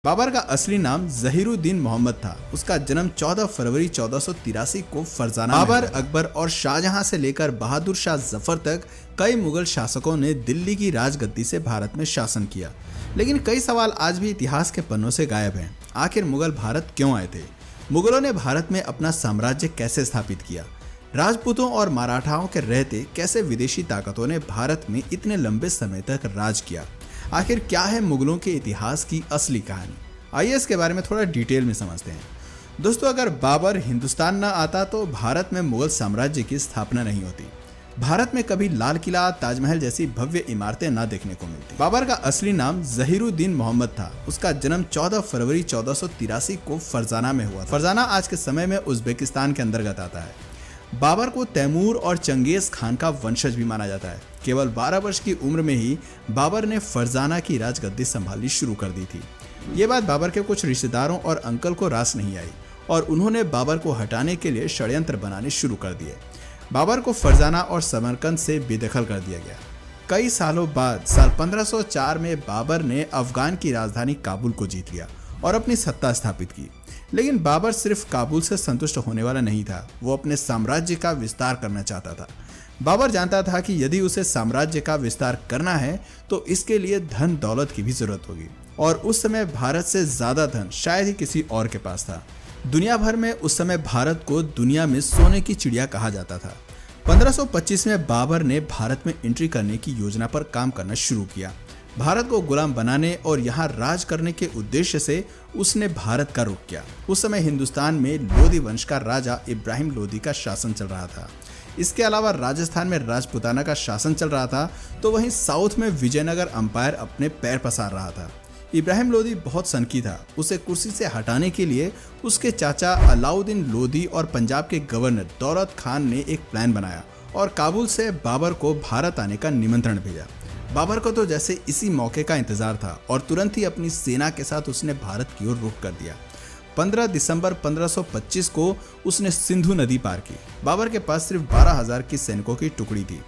बाबर का असली नाम जहीरुद्दीन मोहम्मद था। उसका जन्म 14 फरवरी 1483 को फरजाना में बाबर, अकबर और शाहजहां से लेकर बहादुर शाह जफर तक कई मुगल शासकों ने दिल्ली की राजगद्दी से भारत में शासन किया। लेकिन कई सवाल आज भी इतिहास के पन्नों से गायब हैं। आखिर मुगल भारत क्यों आए थे? मुगलों ने भारत में अपना साम्राज्य कैसे स्थापित किया? राजपूतों और मराठाओं के रहते कैसे विदेशी ताकतों ने भारत में इतने लंबे समय तक राज किया? आखिर क्या है मुगलों के इतिहास की असली कहानी? आइए इसके बारे में थोड़ा डिटेल में समझते हैं। दोस्तों, अगर बाबर हिंदुस्तान न आता तो भारत में मुगल साम्राज्य की स्थापना नहीं होती। भारत में कभी लाल किला, ताजमहल जैसी भव्य इमारतें न देखने को मिलती। बाबर का असली नाम जहीरुद्दीन मोहम्मद था। उसका जन्म 14 फरवरी 1483 को फरजाना में हुआ था। फरजाना आज के समय में उज्बेकिस्तान के अंतर्गत आता है। बाबर को तैमूर और चंगेज खान का वंशज भी माना जाता है। केवल 12 वर्ष की उम्र में ही बाबर ने फरजाना की राजगद्दी संभालनी शुरू कर दी थी। ये बात बाबर के कुछ रिश्तेदारों और अंकल को रास नहीं आई और उन्होंने बाबर को हटाने के लिए षड्यंत्र बनाने शुरू कर दिए। बाबर को फरजाना और समरकंद से बेदखल कर दिया गया। कई सालों बाद साल 1504 में बाबर ने अफगान की राजधानी काबुल को जीत लिया और अपनी सत्ता स्थापित की। लेकिन बाबर सिर्फ काबुल से संतुष्ट होने वाला नहीं था, वो अपने साम्राज्य का विस्तार करना चाहता था। बाबर जानता था कि यदि उसे साम्राज्य का विस्तार करना है तो इसके लिए धन दौलत की भी जरूरत होगी और उस समय भारत से ज्यादा धन शायद ही किसी और के पास था। दुनिया भर में उस समय भारत को दुनिया में सोने की चिड़िया कहा जाता था। 1525 में बाबर ने भारत में एंट्री करने की योजना पर काम करना शुरू किया। भारत को गुलाम बनाने और यहाँ राज करने के उद्देश्य से उसने भारत का रुख किया। उस समय हिंदुस्तान में लोधी वंश का राजा इब्राहिम लोधी का शासन चल रहा था। इसके अलावा राजस्थान में राजपुताना का शासन चल रहा था, तो वहीं साउथ में विजयनगर अंपायर अपने पैर पसार रहा था। इब्राहिम लोधी बहुत सनकी था। उसे कुर्सी से हटाने के लिए उसके चाचा अलाउद्दीन लोधी और पंजाब के गवर्नर दौलत खान ने एक प्लान बनाया और काबुल से बाबर को भारत आने का निमंत्रण भेजा। बाबर को तो जैसे इसी मौके का इंतजार था और तुरंत ही अपनी सेना के साथ उसने भारत की ओर रुख कर दिया। 15 दिसंबर 1525 को उसने सिंधु नदी पार की। बाबर के पास सिर्फ 12,000 की सैनिकों की टुकड़ी थी।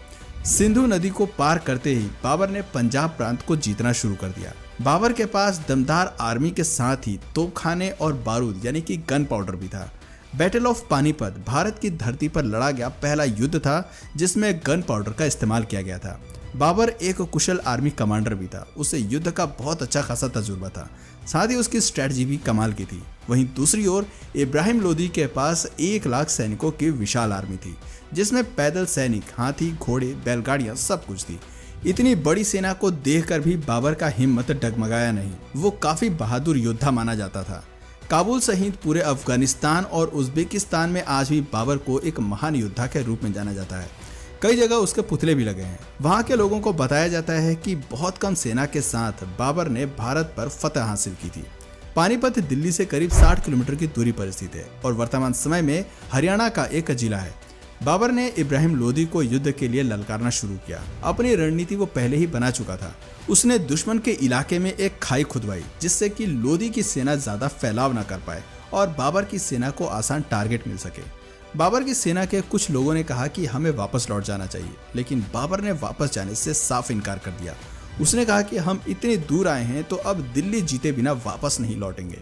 सिंधु नदी को पार करते ही बाबर ने पंजाब प्रांत को जीतना शुरू कर दिया। बाबर के पास दमदार आर्मी के साथ ही तोपखाने और बारूद यानी कि गन पाउडर भी था। बैटल ऑफ पानीपत भारत की धरती पर लड़ा गया पहला युद्ध था जिसमें गन पाउडर का इस्तेमाल किया गया था। बाबर एक कुशल आर्मी कमांडर भी था। उसे युद्ध का बहुत अच्छा खासा तजुर्बा था, साथ ही उसकी स्ट्रेटजी भी कमाल की थी। वहीं दूसरी ओर इब्राहिम लोधी के पास 1 लाख सैनिकों की विशाल आर्मी थी, जिसमें पैदल सैनिक, हाथी, घोड़े, बैलगाड़ियां सब कुछ थी। इतनी बड़ी सेना को देखकर भी बाबर का हिम्मत डगमगाया नहीं। वो काफी बहादुर योद्धा माना जाता था। काबुल सहित पूरे अफगानिस्तान और उज्बेकिस्तान में आज भी बाबर को एक महान योद्धा के रूप में जाना जाता है। कई जगह उसके पुतले भी लगे हैं। वहाँ के लोगों को बताया जाता है कि बहुत कम सेना के साथ बाबर ने भारत पर फतह हासिल की थी। पानीपत दिल्ली से करीब 60 किलोमीटर की दूरी पर स्थित है और वर्तमान समय में हरियाणा का एक जिला है। बाबर ने इब्राहिम लोधी को युद्ध के लिए ललकारना शुरू किया। अपनी रणनीति वो पहले ही बना चुका था। उसने दुश्मन के इलाके में एक खाई खुदवाई जिससे कि लोधी की सेना ज्यादा फैलाव न कर पाए और बाबर की सेना को आसान टारगेट मिल सके। बाबर की सेना के कुछ लोगों ने कहा कि हमें वापस लौट जाना चाहिए, लेकिन बाबर ने वापस जाने से साफ इनकार कर दिया। उसने कहा कि हम इतने दूर आए हैं तो अब दिल्ली जीते बिना वापस नहीं लौटेंगे।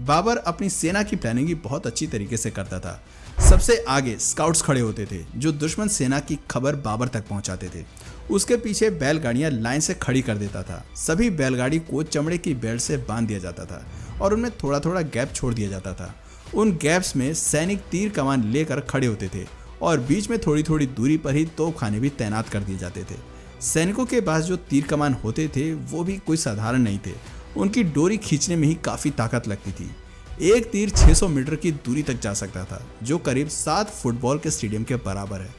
बाबर अपनी सेना की प्लानिंग बहुत अच्छी तरीके से करता था। सबसे आगे स्काउट्स खड़े होते थे जो दुश्मन सेना की खबर बाबर तक पहुंचाते थे। उसके पीछे बैलगाड़ियां लाइन से खड़ी कर देता था। सभी बैलगाड़ी को चमड़े की बेल्ट से बांध दिया जाता था और उनमें थोड़ा थोड़ा गैप छोड़ दिया जाता था। उन गैप्स में सैनिक तीर कमान लेकर खड़े होते थे और बीच में थोड़ी थोड़ी दूरी पर ही तोपखाने भी तैनात कर दिए जाते थे। सैनिकों के पास जो तीर कमान होते थे वो भी कोई साधारण नहीं थे। उनकी डोरी खींचने में ही काफी ताकत लगती थी। एक तीर 600 मीटर की दूरी तक जा सकता था, जो करीब 7 फुटबॉल के स्टेडियम के बराबर है।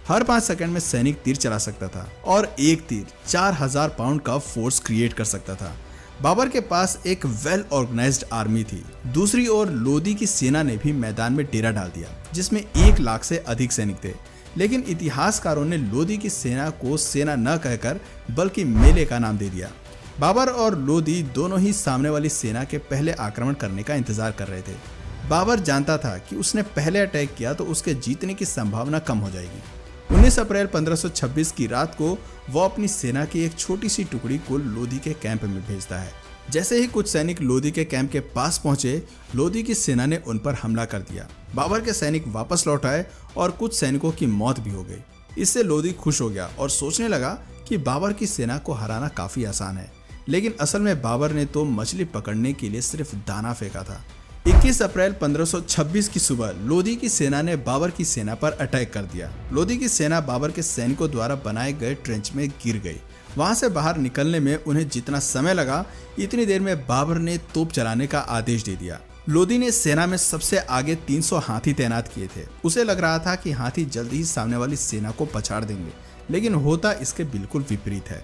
हर 5 सेकंड में सैनिक तीर चला सकता था और एक तीर 4000 पाउंड का फोर्स क्रिएट कर सकता था। बाबर के पास एक वेल ऑर्गेनाइज्ड आर्मी थी। दूसरी ओर लोधी की सेना ने भी मैदान में डेरा डाल दिया, जिसमें 1 लाख से अधिक सैनिक थे। लेकिन इतिहासकारों ने लोधी की सेना को सेना न कहकर बल्कि मेले का नाम दे दिया। बाबर और लोधी दोनों ही सामने वाली सेना के पहले आक्रमण करने का इंतजार कर रहे थे। बाबर जानता था कि उसने पहले अटैक किया तो उसके जीतने की संभावना कम हो जाएगी। 19 अप्रैल 1526 की रात को वो अपनी सेना की एक छोटी सी टुकड़ी को लोधी के कैंप में भेजता है। जैसे ही कुछ सैनिक लोदी के कैंप के पास पहुंचे, लोदी की सेना ने उन पर हमला कर दिया। बाबर के सैनिक वापस लौट आए और कुछ सैनिकों की मौत भी हो गई। इससे लोदी खुश हो गया और सोचने लगा कि बाबर की सेना को हराना काफी आसान है। लेकिन असल में बाबर ने तो मछली पकड़ने के लिए सिर्फ दाना फेंका था। 21 अप्रैल 1526 की सुबह लोदी की सेना ने बाबर की सेना पर अटैक कर दिया। लोदी की सेना बाबर के सैनिकों द्वारा बनाए गए ट्रेंच में गिर गई। वहां से बाहर निकलने में उन्हें जितना समय लगा, इतनी देर में बाबर ने तोप चलाने का आदेश दे दिया। लोदी ने सेना में सबसे आगे 300 हाथी तैनात किए थे। उसे लग रहा था कि हाथी जल्दी ही सामने वाली सेना को पछाड़ देंगे, लेकिन होता इसके बिल्कुल विपरीत है।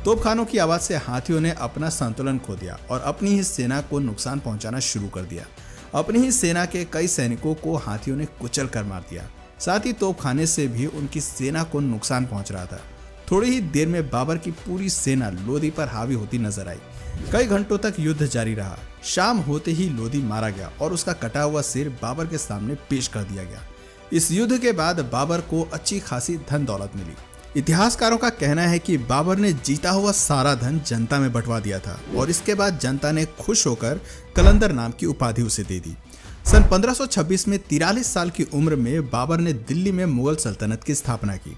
तोपखानों की आवाज से हाथियों ने अपना संतुलन खो दिया और अपनी ही सेना को नुकसान पहुंचाना शुरू कर दिया। अपनी ही सेना के कई सैनिकों को हाथियों ने कुचल कर मार दिया। साथ ही तोपखाने से भी उनकी सेना को नुकसान पहुंच रहा था। थोड़ी ही देर में बाबर की पूरी सेना लोदी पर हावी होती नजर आई। कई घंटों तक युद्ध जारी रहा। शाम होते ही लोदी मारा गया और उसका कटा हुआ सिर बाबर के सामने पेश कर दिया गया। इस युद्ध के बाद बाबर को अच्छी खासी धन दौलत मिली। इतिहासकारों का कहना है कि बाबर ने जीता हुआ सारा धन जनता में बंटवा दिया था और इसके बाद जनता ने खुश होकर कलंदर नाम की उपाधि उसे दे दी। सन 1526 में 43 साल की उम्र में बाबर ने दिल्ली में मुगल सल्तनत की स्थापना की।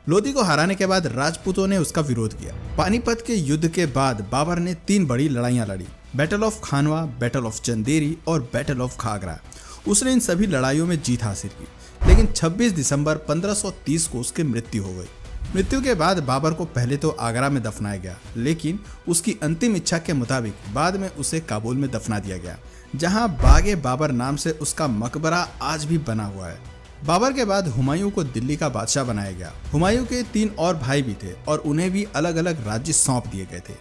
लोदी को हराने के बाद राजपूतों ने उसका विरोध किया। पानीपत के युद्ध के बाद बाबर ने 3 बड़ी लड़ाइयां लड़ी, battle of Khanwa, battle of Chanderi और बैटल ऑफ खागरा। उसने इन सभी लड़ाइयों में जीत हासिल की, लेकिन 26 दिसंबर 1530 को उसकी मृत्यु हो गई। मृत्यु के बाद बाबर को पहले तो आगरा में दफनाया गया, लेकिन उसकी अंतिम इच्छा के मुताबिक बाद में उसे काबुल में दफना दिया गया, जहां बागे बाबर नाम से उसका मकबरा आज भी बना हुआ है। बाबर के बाद हुमायूं को दिल्ली का बादशाह बनाया गया। हुमायूं के 3 और भाई भी थे और उन्हें भी अलग अलग राज्य सौंप दिए गए थे।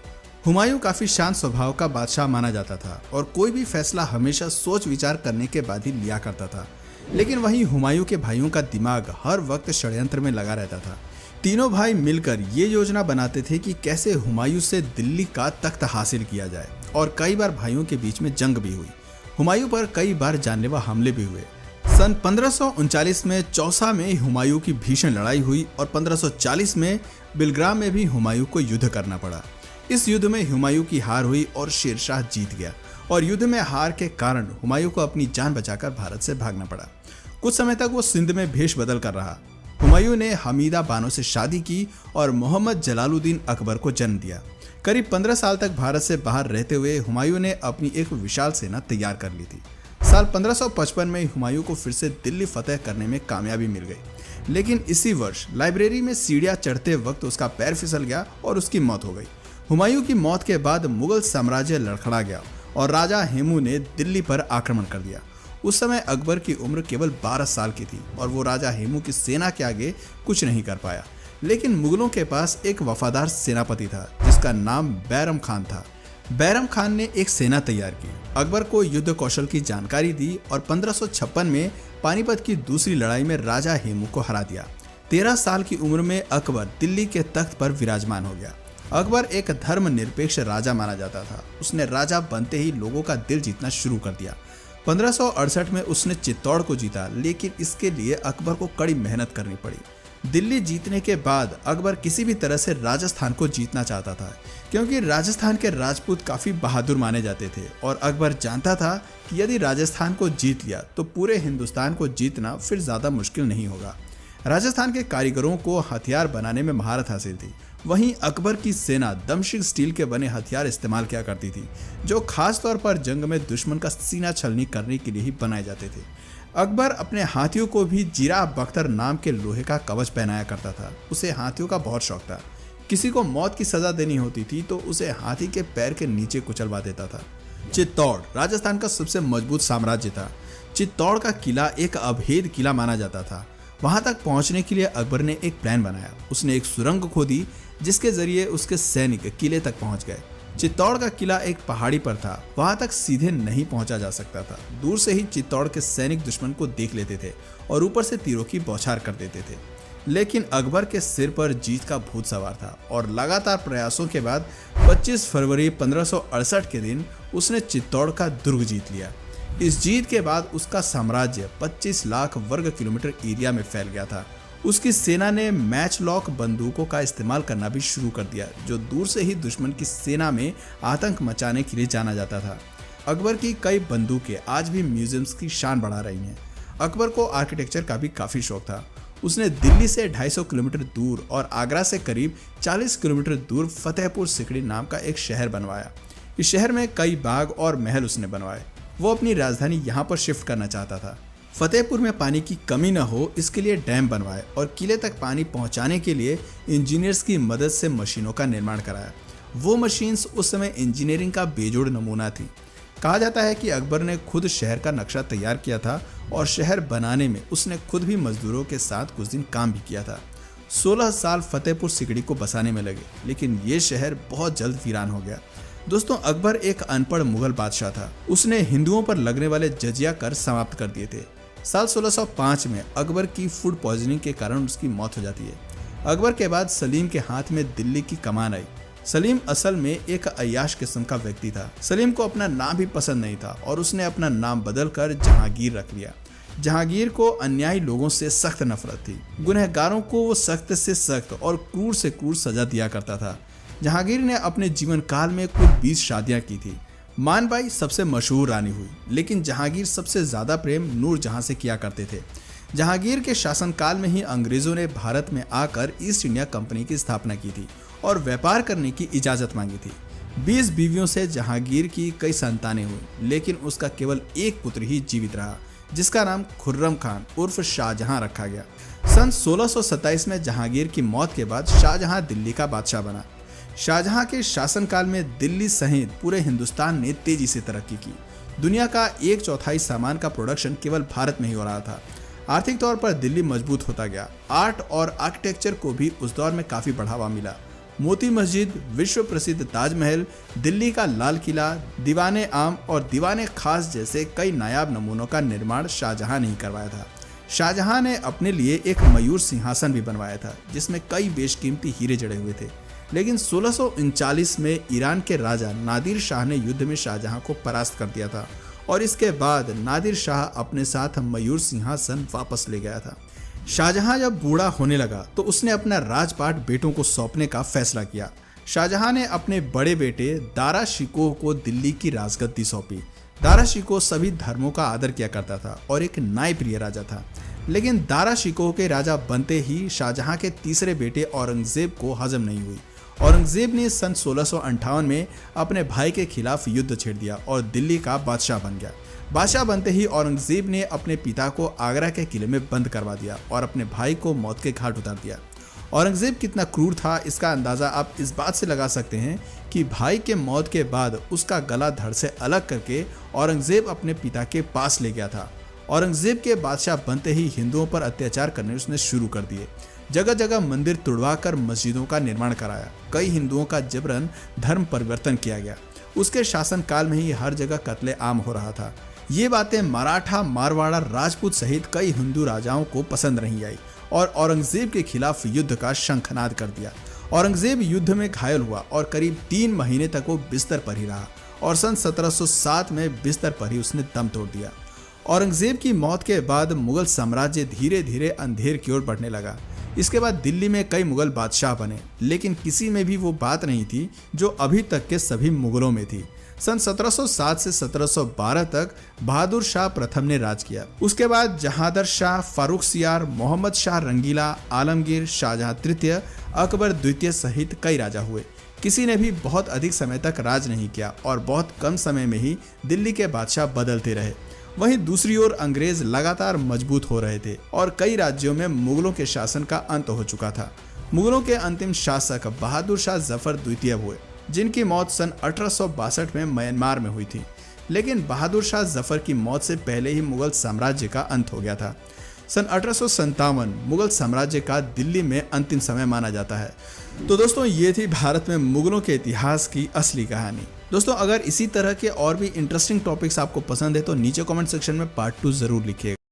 हुमायूं काफी शांत स्वभाव का बादशाह माना जाता था और कोई भी फैसला हमेशा सोच विचार करने के बाद ही लिया करता था। लेकिन वहीं हुमायूं के भाइयों का दिमाग हर वक्त षड्यंत्र में लगा रहता था। तीनों भाई मिलकर ये योजना बनाते थे कि कैसे हुमायूं से दिल्ली का तख्त हासिल किया जाए और कई बार भाइयों के बीच में जंग भी हुई। हुमायूं पर कई बार जानलेवा हमले भी हुए। सन 1539 में चौसा में हुमायूं की भीषण लड़ाई हुई और 1540 में बिलग्राम में भी हुमायूं को युद्ध करना पड़ा। इस युद्ध में हुमायूं की हार हुई और शेरशाह जीत गया और युद्ध में हार के कारण हुमायूं को अपनी जान बचाकर भारत से भागना पड़ा। कुछ समय तक वो सिंध में भेष बदल कर रहा। हुमायूं ने हमीदा बानो से शादी की और मोहम्मद जलालुद्दीन अकबर को जन्म दिया। करीब 15 साल तक भारत से बाहर रहते हुए हुमायूं ने अपनी एक विशाल सेना तैयार कर ली थी। साल 1555 में हुमायूं को फिर से दिल्ली फतेह करने में कामयाबी मिल गई, लेकिन इसी वर्ष लाइब्रेरी में सीढ़ियां चढ़ते वक्त उसका पैर फिसल गया और उसकी मौत हो गई। हुमायूं की मौत के बाद मुगल साम्राज्य लड़खड़ा गया और राजा हेमू ने दिल्ली पर आक्रमण कर दिया। उस समय अकबर की उम्र केवल 12 साल की थी और वो राजा हेमू की सेना के आगे कुछ नहीं कर पाया। लेकिन मुगलों के पास एक वफादार सेनापति था जिसका नाम बैरम खान था। बैरम खान ने एक सेना तैयार की, अकबर को युद्ध कौशल की जानकारी दी और 1556 में पानीपत की दूसरी लड़ाई में राजा हेमू को हरा दिया। 13 साल की उम्र में अकबर दिल्ली के तख्त पर विराजमान हो गया। अकबर एक धर्मनिरपेक्ष राजा माना जाता था। उसने राजा बनते ही लोगों का दिल जीतना शुरू कर दिया। 1568 में उसने चित्तौड़ को जीता, लेकिन इसके लिए अकबर को कड़ी मेहनत करनी पड़ी। दिल्ली जीतने के बाद अकबर किसी भी तरह से राजस्थान को जीतना चाहता था, क्योंकि राजस्थान के राजपूत काफी बहादुर माने जाते थे और अकबर जानता था कि यदि राजस्थान को जीत लिया तो पूरे हिंदुस्तान को जीतना फिर ज्यादा मुश्किल नहीं होगा। राजस्थान के कारीगरों को हथियार बनाने में महारत हासिल थी। वहीं अकबर की सेना दमशिक स्टील के बने हथियार इस्तेमाल किया करती थी, जो खास तौर पर जंग में दुश्मन का सीना छलनी करने के लिए ही बनाए जाते थे। अकबर अपने हाथियों को भी जीरा बख्तर नाम के लोहे का कवच पहनाया करता था। उसे हाथियों का बहुत शौक था। किसी को मौत की सजा देनी होती थी तो उसे हाथी के पैर के नीचे कुचलवा देता था। चित्तौड़ राजस्थान का सबसे मजबूत साम्राज्य था। चित्तौड़ का किला एक अभेद किला माना जाता था। वहां तक पहुंचने के लिए अकबर ने एक प्लान बनाया। उसने एक सुरंग खोदी जिसके जरिए उसके सैनिक किले तक पहुंच गए। चित्तौड़ का किला एक पहाड़ी पर था, वहां तक सीधे नहीं पहुंचा जा सकता था। दूर से ही चित्तौड़ के सैनिक दुश्मन को देख लेते थे और ऊपर से तीरों की बौछार कर देते थे। लेकिन अकबर के सिर पर जीत का भूत सवार था और लगातार प्रयासों के बाद 25 फरवरी 1568 के दिन उसने चित्तौड़ का दुर्ग जीत लिया। इस जीत के बाद उसका साम्राज्य 25 लाख वर्ग किलोमीटर एरिया में फैल गया था। उसकी सेना ने मैच लॉक बंदूकों का इस्तेमाल करना भी शुरू कर दिया, जो दूर से ही दुश्मन की सेना में आतंक मचाने के लिए जाना जाता था। अकबर की कई बंदूकें आज भी म्यूजियम्स की शान बढ़ा रही हैं। अकबर को आर्किटेक्चर का भी काफ़ी शौक था। उसने दिल्ली से 250 किलोमीटर दूर और आगरा से करीब 40 किलोमीटर दूर फतेहपुर सिकड़ी नाम का एक शहर बनवाया। इस शहर में कई बाग और महल उसने बनवाए। वो अपनी राजधानी यहाँ पर शिफ्ट करना चाहता था। फतेहपुर में पानी की कमी न हो इसके लिए डैम बनवाए और किले तक पानी पहुँचाने के लिए इंजीनियर्स की मदद से मशीनों का निर्माण कराया। वो मशीन्स उस समय इंजीनियरिंग का बेजोड़ नमूना थी। कहा जाता है कि अकबर ने खुद शहर का नक्शा तैयार किया था और शहर बनाने में उसने खुद भी मजदूरों के साथ कुछ दिन काम भी किया था। 16 साल फतेहपुर सिकड़ी को बसाने में लगे, लेकिन ये शहर बहुत जल्द वीरान हो गया। दोस्तों, अकबर एक अनपढ़ मुगल बादशाह था। उसने हिंदुओं पर लगने वाले जजिया कर समाप्त कर दिए थे। साल 1605 में अकबर की फूड पॉइजनिंग के कारण उसकी मौत हो जाती है। अकबर के बाद सलीम के हाथ में दिल्ली की कमान आई। सलीम असल में एक अय्याश किस्म का व्यक्ति था। सलीम को अपना नाम भी पसंद नहीं था और उसने अपना नाम बदलकर जहांगीर रख लिया। जहांगीर को अन्यायी लोगों से सख्त नफरत थी। गुनहगारों को वो सख्त से सख्त और क्रूर से क्रूर सजा दिया करता था। जहांगीर ने अपने जीवन काल में कुल 20 शादियां की थी। मानबाई सबसे मशहूर रानी हुई, लेकिन जहांगीर सबसे ज्यादा प्रेम नूरजहां से किया करते थे। जहांगीर के शासनकाल में ही अंग्रेजों ने भारत में आकर ईस्ट इंडिया कंपनी की स्थापना की थी और व्यापार करने की इजाजत मांगी थी। 20 बीवियों से जहांगीर की कई संतानें हुई, लेकिन उसका केवल एक पुत्र ही जीवित रहा, जिसका नाम खुर्रम खान उर्फ शाहजहां रखा गया। सन 1627 में जहांगीर की मौत के बाद शाहजहां दिल्ली का बादशाह बना। शाहजहां के शासनकाल में दिल्ली सहित पूरे हिंदुस्तान ने तेजी से तरक्की की। दुनिया का 1/4 सामान का प्रोडक्शन केवल भारत में ही हो रहा था। आर्थिक तौर पर दिल्ली मजबूत होता गया। आर्ट और आर्किटेक्चर को भी उस दौर में काफी बढ़ावा मिला। मोती मस्जिद, विश्व प्रसिद्ध ताजमहल, दिल्ली का लाल किला, दीवाने आम और दीवाने खास जैसे कई नायाब नमूनों का निर्माण शाहजहां ने ही करवाया था। शाहजहां ने अपने लिए एक मयूर सिंहासन भी बनवाया था, जिसमें कई बेशकीमती हीरे जड़े हुए थे। लेकिन 1639 में ईरान के राजा नादिर शाह ने युद्ध में शाहजहां को परास्त कर दिया था और इसके बाद नादिर शाह अपने साथ मयूर सिंहासन वापस ले गया था। शाहजहां जब बूढ़ा होने लगा तो उसने अपना राजपाट बेटों को सौंपने का फैसला किया। शाहजहां ने अपने बड़े बेटे दारा शिकोह को दिल्ली की राजगद्दी सौंपी। दारा शिकोह सभी धर्मों का आदर किया करता था और एक न्यायप्रिय राजा था। लेकिन दारा शिकोह के राजा बनते ही शाहजहां के तीसरे बेटे औरंगजेब को हजम नहीं हुई। औरंगजेब ने सन 1658 में अपने भाई के खिलाफ युद्ध छेड़ दिया और दिल्ली का बादशाह बन गया। बादशाह बनते ही औरंगजेब ने अपने पिता को आगरा के किले में बंद करवा दिया और अपने भाई को मौत के घाट उतार दिया। औरंगजेब कितना क्रूर था, इसका अंदाजा आप इस बात से लगा सकते हैं कि भाई के मौत के बाद उसका गला धड़ से अलग करके औरंगजेब अपने पिता के पास ले गया था। औरंगजेब के बादशाह बनते ही हिंदुओं पर अत्याचार करने उसने शुरू कर दिए। जगह जगह मंदिर तुड़वाकर मस्जिदों का निर्माण कराया। कई हिंदुओं का जबरन धर्म परिवर्तन किया गया। उसके शासनकाल में ही हर जगह कत्ले आम हो रहा था। ये बातें मराठा, मारवाड़ा, राजपूत सहित कई हिंदू राजाओं को पसंद नहीं आई और औरंगजेब के खिलाफ युद्ध का शंखनाद कर दिया। औरंगजेब युद्ध में घायल हुआ और करीब 3 महीने तक वो बिस्तर पर ही रहा और सन 1707 में बिस्तर पर ही उसने दम तोड़ दिया। औरंगजेब की मौत के बाद मुगल साम्राज्य धीरे धीरे अंधेर की ओर बढ़ने लगा। इसके बाद दिल्ली में कई मुगल बादशाह बने, लेकिन किसी में भी वो बात नहीं थी जो अभी तक के सभी मुगलों में थी। सन 1707 से 1712 तक बहादुर शाह प्रथम ने राज किया। उसके बाद जहांदर शाह, फारुखसियार, मोहम्मद शाह रंगीला, आलमगीर, शाहजहां तृतीय, अकबर द्वितीय सहित कई राजा हुए। किसी ने भी बहुत अधिक समय तक राज नहीं किया और बहुत कम समय में ही दिल्ली के बादशाह बदलते रहे। वहीं दूसरी ओर अंग्रेज लगातार मजबूत हो रहे थे और कई राज्यों में मुगलों के शासन का अंत हो चुका था। मुगलों के अंतिम शासक बहादुर शाह जफर द्वितीय हुए, जिनकी मौत सन 1862 में म्यांमार में हुई थी। लेकिन बहादुर शाह जफर की मौत से पहले ही मुगल साम्राज्य का अंत हो गया था। सन 1857 मुगल साम्राज्य का दिल्ली में अंतिम समय माना जाता है। तो दोस्तों, ये थी भारत में मुगलों के इतिहास की असली कहानी। दोस्तों, अगर इसी तरह के और भी इंटरेस्टिंग टॉपिक्स आपको पसंद है तो नीचे कमेंट सेक्शन में पार्ट 2 जरूर लिखिएगा।